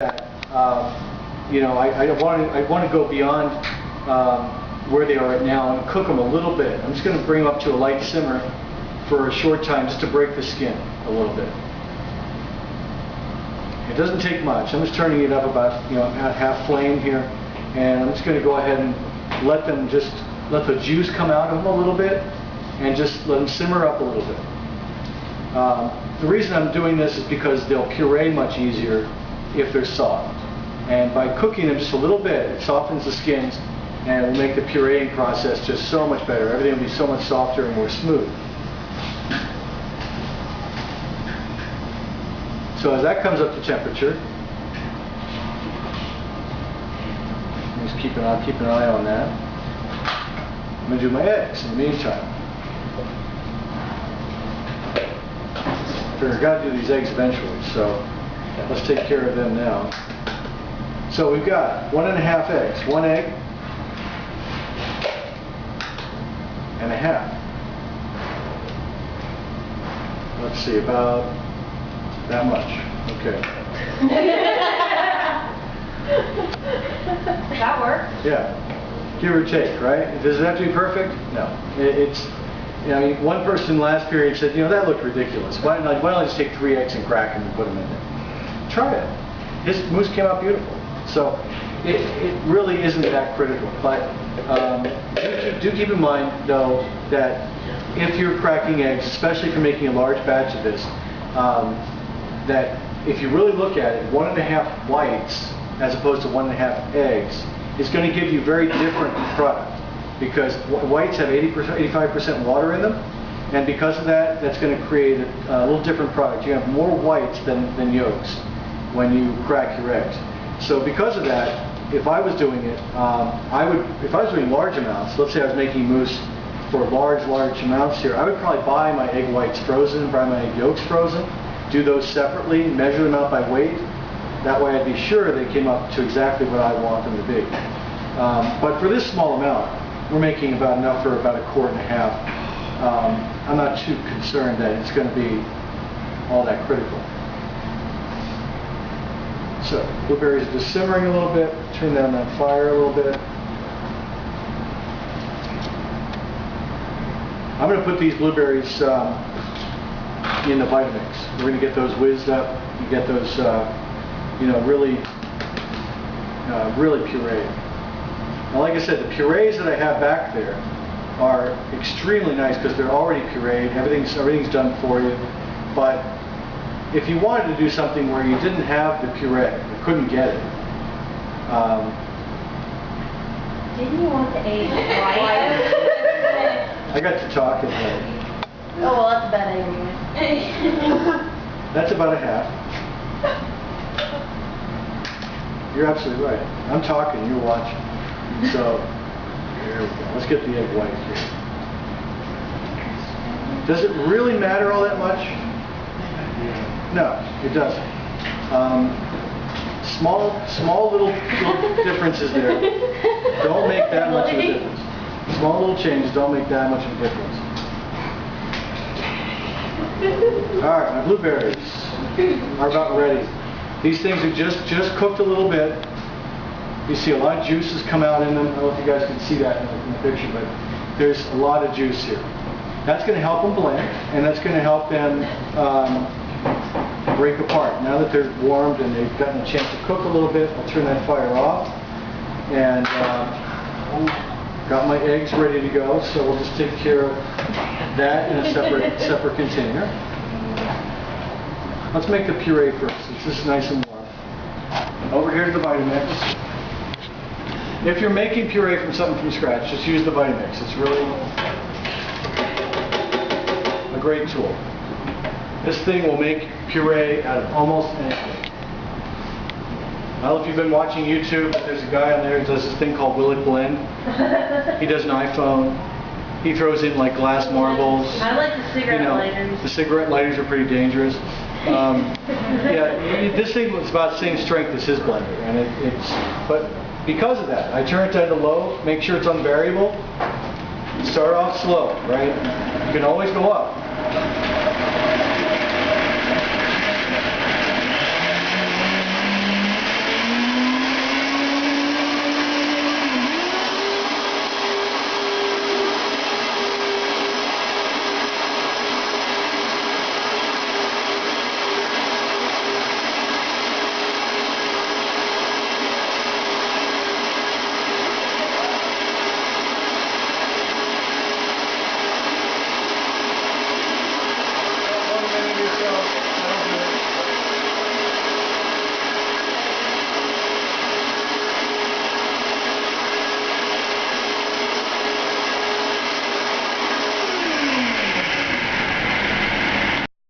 You know, I want to go beyond where they are right now and cook them a little bit. I'm just going to bring them up to a light simmer for a short time just to break the skin a little bit. It doesn't take much. I'm just turning it up about, at half flame here, and I'm just going to go ahead and let the juice come out of them a little bit and just let them simmer up a little bit. The reason I'm doing this is because they'll puree much easier if they're soft. And by cooking them just a little bit, it softens the skins and it will make the pureeing process just so much better. Everything will be so much softer and more smooth. So as that comes up to temperature, just keep an eye on that. I'm going to do my eggs in the meantime. I figure I've got to do these eggs eventually, so let's take care of them now. So we've got 1½ eggs, 1 egg and a half. Let's see, about that much. Okay. That works. Yeah, give or take, right? Does it have to be perfect? No. One person last period said, that looked ridiculous. Why don't I just take 3 eggs and crack them and put them in there? Try it. His mousse came out beautiful. So it really isn't that critical. But do keep in mind, though, that if you're cracking eggs, especially if you're making a large batch of this, that if you really look at it, 1½ whites as opposed to 1½ eggs is going to give you very different product, because whites have 85% water in them, and because of that, that's going to create a little different product. You have more whites than yolks when you crack your eggs. So because of that, if I was doing it, if I was doing large amounts, let's say I was making mousse for large amounts here, I would probably buy my egg whites frozen, buy my egg yolks frozen, do those separately, measure them out by weight. That way I'd be sure they came up to exactly what I want them to be. But for this small amount, we're making about enough for about 1½ quart. I'm not too concerned that it's going to be all that critical. So, blueberries are just simmering a little bit. Turn down that fire a little bit. I'm going to put these blueberries in the Vitamix. We're going to get those whizzed up and get those, really pureed. Now, like I said, the purees that I have back there are extremely nice because they're already pureed. Everything's done for you. But if you wanted to do something where you didn't have the puree, you couldn't get it. Didn't you want the egg white? I got to talking. Oh, well, that's a bad anyway. That's about 1/2. You're absolutely right. I'm talking, you're watching. So, here we go. Let's get the egg white here. Does it really matter all that much? No, it doesn't. Small little differences there don't make that much of a difference. Small little changes don't make that much of a difference. All right, my blueberries are about ready. These things are just cooked a little bit. You see a lot of juices come out in them. I don't know if you guys can see that in the picture, but there's a lot of juice here. That's going to help them blend, and that's going to help them break apart. Now that they're warmed and they've gotten a chance to cook a little bit, I'll turn that fire off. And got my eggs ready to go, so we'll just take care of that in a separate container. Let's make the puree first. It's just nice and warm. Over here to the Vitamix. If you're making puree from something from scratch, just use the Vitamix. It's really a great tool. This thing will make puree out of almost anything. I don't know if you've been watching YouTube, but there's a guy on there who does this thing called Will It Blend. He does an iPhone. He throws in like glass marbles. I like the cigarette lighters. The cigarette lighters are pretty dangerous. This thing was about the same strength as his blender, and but because of that, I turn it down to low, make sure it's unvariable. Start off slow, right? You can always go up.